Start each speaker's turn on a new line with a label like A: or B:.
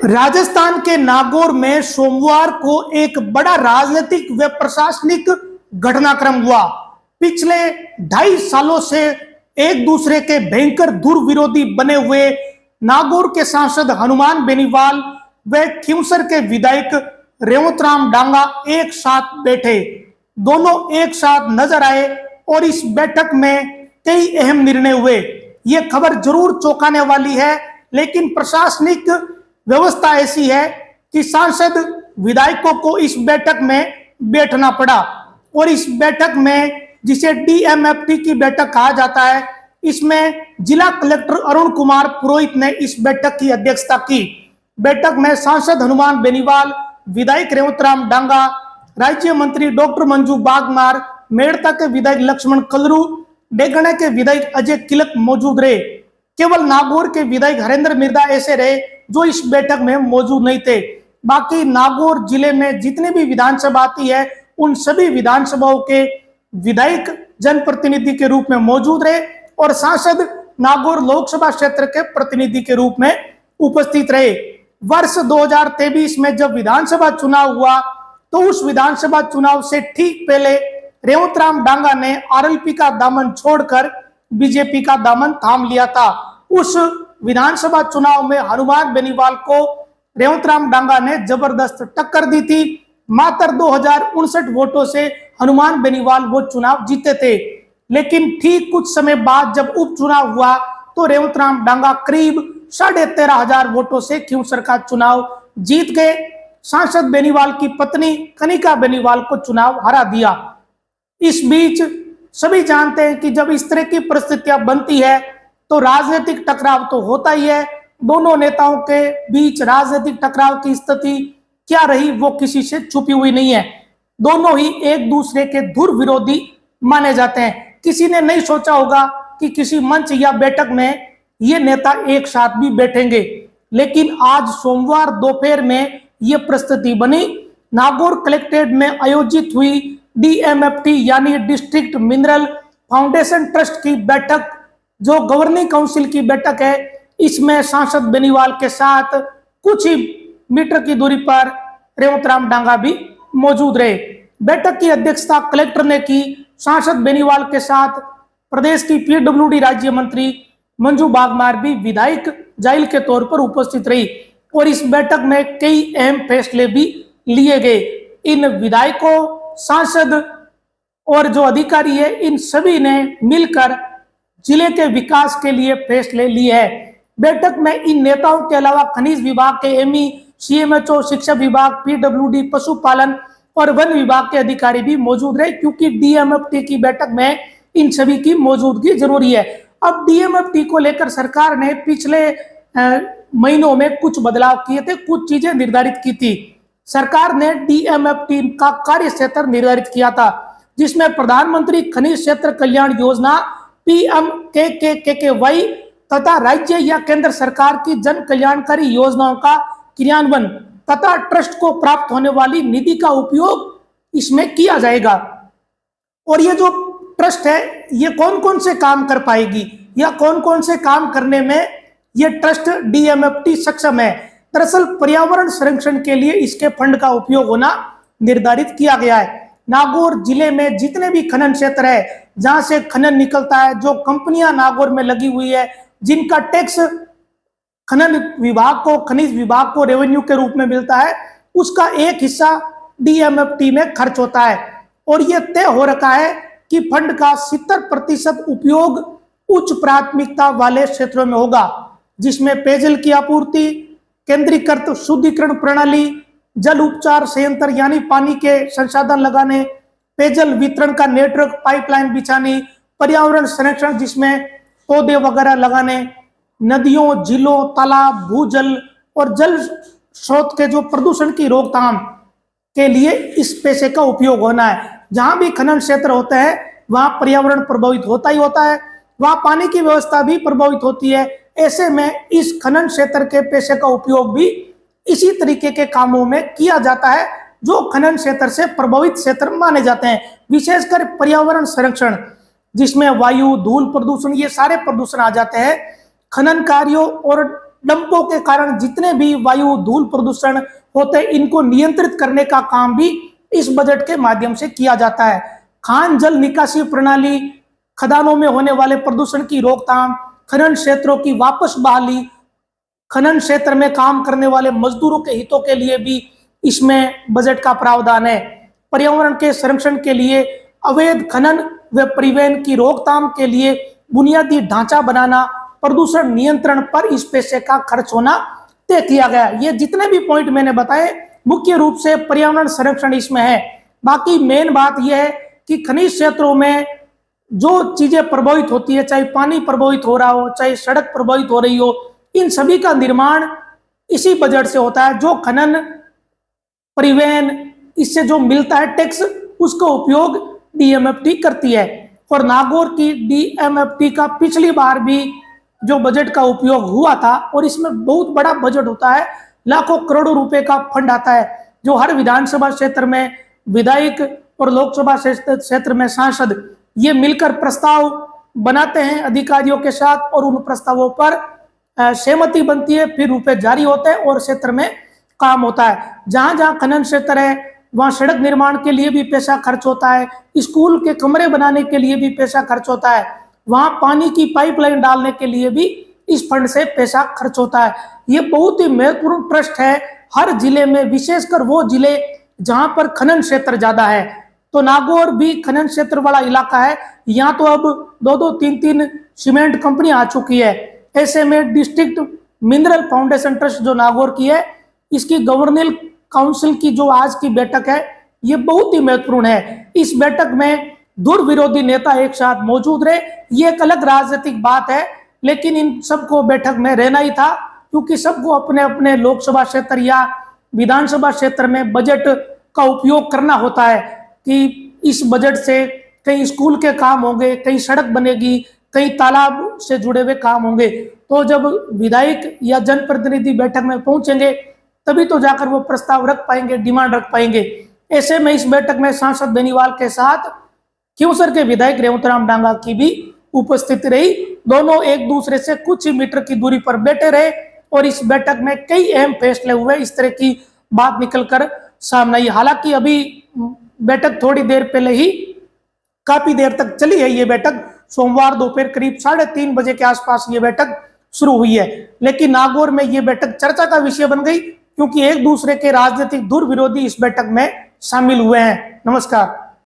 A: राजस्थान के नागौर में सोमवार को एक बड़ा राजनीतिक व प्रशासनिक घटनाक्रम हुआ। पिछले 2.5 सालों से एक दूसरे के भयंकर दुर्विरोधी बने हुए नागौर के सांसद हनुमान बेनीवाल व खींवसर के विधायक रेवतराम डांगा एक साथ बैठे। दोनों एक साथ नजर आए और इस बैठक में कई अहम निर्णय हुए। ये खबर जरूर चौंकाने वाली है, लेकिन प्रशासनिक व्यवस्था ऐसी है कि सांसद विधायकों को इस बैठक में बैठना पड़ा। और इस बैठक में, जिसे डीएमएफटी की बैठक कहा जाता है, इसमें जिला कलेक्टर अरुण कुमार पुरोहित ने इस बैठक की अध्यक्षता की। बैठक में सांसद हनुमान बेनीवाल, विधायक रेवतराम डांगा, राज्य मंत्री डॉक्टर मंजू बागमार, मेड़ता के विधायक लक्ष्मण कलरू, डेगणे के विधायक अजय किलक मौजूद रहे। केवल नागौर के विधायक हरेंद्र मिर्दा ऐसे रहे जो इस बैठक में मौजूद नहीं थे। बाकी नागौर जिले में जितनी भी विधानसभा आती है, उन सभी विधानसभाओं के विधायक जनप्रतिनिधि के रूप में मौजूद रहे और सांसद नागौर लोकसभा क्षेत्र के प्रतिनिधि के रूप में उपस्थित रहे। वर्ष 2023 में जब विधानसभा चुनाव हुआ, तो उस विधानसभा चुनाव से ठीक पहले रेवतराम डांगा ने आरएलपी का दामन छोड़कर बीजेपी का दामन थाम लिया था। उस विधानसभा चुनाव में हनुमान बेनीवाल को रेवतराम डांगा ने जबरदस्त टक्कर दी थी। मात्र 2059 वोटों से हनुमान बेनीवाल वो चुनाव जीते थे। लेकिन ठीक कुछ समय बाद जब उपचुनाव हुआ, तो रेवतराम डांगा करीब 13,500 वोटों से खींवसर का चुनाव जीत गए। सांसद बेनीवाल की पत्नी कनिका बेनीवाल को चुनाव हरा दिया। इस बीच सभी जानते हैं कि जब इस तरह की परिस्थितियां बनती है, तो राजनीतिक टकराव तो होता ही है। दोनों नेताओं के बीच राजनीतिक टकराव की स्थिति क्या रही, वो किसी से छुपी हुई नहीं है। दोनों ही एक दूसरे के धुर विरोधी माने जाते हैं। किसी ने नहीं सोचा होगा कि किसी मंच या बैठक में ये नेता एक साथ भी बैठेंगे, लेकिन आज सोमवार दोपहर में ये परिस्थिति बनी। नागौर कलेक्ट्रेट में आयोजित हुई डीएमएफटी यानी डिस्ट्रिक्ट मिनरल फाउंडेशन ट्रस्ट की बैठक, जो गवर्निंग काउंसिल की बैठक है, इसमें सांसद बेनीवाल के साथ कुछ ही मीटर की दूरी पर रेवतराम डांगा भी मौजूद रहे। बैठक की अध्यक्षता कलेक्टर ने की। सांसद बेनीवाल के साथ प्रदेश की पीडब्ल्यूडी राज्य मंत्री मंजू बागमार भी विधायक जाइल के तौर पर उपस्थित रही और इस बैठक में कई अहम फैसले भी लिए गए। इन विधायकों, सांसद और जो अधिकारी है, इन सभी ने मिलकर जिले के विकास के लिए फैसले लिए हैं। बैठक में इन नेताओं के अलावा खनिज विभाग के एमई, सीएमएचओ, शिक्षा विभाग, पीडब्ल्यूडी, पशुपालन और वन विभाग के अधिकारी भी मौजूद रहे, क्योंकि डीएमएफटी की बैठक में इन सभी की मौजूदगी जरूरी है। अब डीएमएफटी को लेकर सरकार ने पिछले महीनों में कुछ बदलाव किए थे, कुछ चीजें निर्धारित की थी। सरकार ने डीएमएफटी का कार्य क्षेत्र निर्धारित किया था, जिसमें प्रधानमंत्री खनिज क्षेत्र कल्याण योजना PMKKKY तथा राज्य या केंद्र सरकार की जन कल्याणकारी योजनाओं का क्रियान्वयन तथा ट्रस्ट को प्राप्त होने वाली निधि का उपयोग इसमें किया जाएगा। और ये जो ट्रस्ट है, ये कौन कौन से काम कर पाएगी या कौन कौन से काम करने में ये ट्रस्ट डीएमएफटी सक्षम है। दरअसल पर्यावरण संरक्षण के लिए इसके फंड का उपयोग होना निर्धारित किया गया है। नागौर जिले में जितने भी खनन क्षेत्र है, जहां से खनन निकलता है, जो कंपनियां नागौर में लगी हुई है, जिनका टैक्स खनन विभाग को, खनिज विभाग को रेवेन्यू के रूप में मिलता है, उसका एक हिस्सा डीएमएफटी में खर्च होता है। और यह तय हो रखा है कि फंड का 70% उपयोग उच्च प्राथमिकता वाले क्षेत्रों में होगा, जिसमें पेयजल की आपूर्ति, केंद्रीकृत शुद्धिकरण प्रणाली, जल उपचार संयंत्र यानी पानी के संसाधन लगाने, पेयजल वितरण का नेटवर्क, पाइपलाइन बिछाने, पर्यावरण संरक्षण जिसमें पौधे वगैरह लगाने, नदियों, झीलों, तालाब, भूजल और जल स्रोत के जो प्रदूषण की रोकथाम के लिए इस पैसे का उपयोग होना है। जहां भी खनन क्षेत्र होते हैं, वहां पर्यावरण प्रभावित होता ही होता है, वहां पानी की व्यवस्था भी प्रभावित होती है। ऐसे में इस खनन क्षेत्र के पैसे का उपयोग भी इसी तरीके के कामों में किया जाता है, जो खनन क्षेत्र से प्रभावित क्षेत्र माने जाते हैं। विशेषकर पर्यावरण संरक्षण, जिसमें वायु, धूल प्रदूषण, ये सारे प्रदूषण आ जाते हैं। खनन कार्यों और डंपों के कारण जितने भी वायु धूल प्रदूषण होते हैं, इनको नियंत्रित करने का काम भी इस बजट के माध्यम से किया जाता है। खान जल निकासी प्रणाली, खदानों में होने वाले प्रदूषण की रोकथाम, खनन क्षेत्रों की वापस बहाली, खनन क्षेत्र में काम करने वाले मजदूरों के हितों के लिए भी इसमें बजट का प्रावधान है। पर्यावरण के संरक्षण के लिए, अवैध खनन व परिवहन की रोकथाम के लिए बुनियादी ढांचा बनाना, प्रदूषण नियंत्रण पर इस पैसे का खर्च होना तय किया गया। ये जितने भी पॉइंट मैंने बताए मुख्य रूप से पर्यावरण संरक्षण इसमें है। बाकी मेन बात यह है कि खनिज क्षेत्रों में जो चीजें प्रभावित होती है, चाहे पानी प्रभावित हो रहा हो, चाहे सड़क प्रभावित हो रही हो, इन सभी का निर्माण इसी बजट से होता है। जो खनन, परिवहन, इससे जो मिलता है टैक्स, उसका उपयोग डीएमएफटी करती है। और नागौर की डीएमएफटी का पिछली बार भी जो बजट का उपयोग हुआ था, और इसमें बहुत बड़ा बजट होता है, लाखों करोड़ों रुपए का फंड आता है, जो हर विधानसभा क्षेत्र में विधायक और लोकसभा क्षेत्र में सांसद ये मिलकर प्रस्ताव बनाते हैं अधिकारियों के साथ, और उन प्रस्तावों पर सहमति बनती है, फिर रुपए जारी होते हैं और क्षेत्र में काम होता है। जहां जहां खनन क्षेत्र है वहां सड़क निर्माण के लिए भी पैसा खर्च होता है, स्कूल के कमरे बनाने के लिए भी पैसा खर्च होता है, वहां पानी की पाइपलाइन डालने के लिए भी इस फंड से पैसा खर्च होता है। ये बहुत ही महत्वपूर्ण ट्रस्ट है हर जिले में, विशेषकर वो जिले जहां पर खनन क्षेत्र ज्यादा है। तो नागौर भी खनन क्षेत्र वाला इलाका है। यहाँ तो अब 2-2, 3-3 सीमेंट कंपनी आ चुकी है। ऐसे में डिस्ट्रिक्ट मिनरल फाउंडेशन ट्रस्ट जो नागौर की है, इसकी गवर्निंग काउंसिल की जो आज की बैठक है, ये बहुत ही महत्वपूर्ण है। इस बैठक में दूर विरोधी नेता एक साथ मौजूद रहे, ये एक अलग राजनीतिक बात है, लेकिन इन सबको बैठक में रहना ही था, क्योंकि सबको अपने अपने लोकसभा क्षेत्र या विधानसभा क्षेत्र में बजट का उपयोग करना होता है कि इस बजट से कई स्कूल के काम होंगे, कई सड़क बनेगी, कई तालाब से जुड़े हुए काम होंगे। तो जब विधायक या जनप्रतिनिधि बैठक में पहुंचेंगे तभी तो जाकर वो प्रस्ताव रख पाएंगे, डिमांड रख पाएंगे। ऐसे में इस बैठक में सांसद बेनीवाल के साथ क्यूसर के विधायक रेवंतराम डांगा की भी उपस्थिति रही। दोनों एक दूसरे से कुछ ही मीटर की दूरी पर बैठे रहे और इस बैठक में कई अहम फैसले हुए। इस तरह की बात निकलकर सामने आई। हालांकि अभी बैठक थोड़ी देर पहले ही काफी देर तक चली है। ये बैठक सोमवार दोपहर करीब 3:30 बजे के आसपास ये बैठक शुरू हुई है, लेकिन नागौर में ये बैठक चर्चा का विषय बन गई, क्योंकि एक दूसरे के राजनीतिक दूर विरोधी इस बैठक में शामिल हुए हैं। नमस्कार।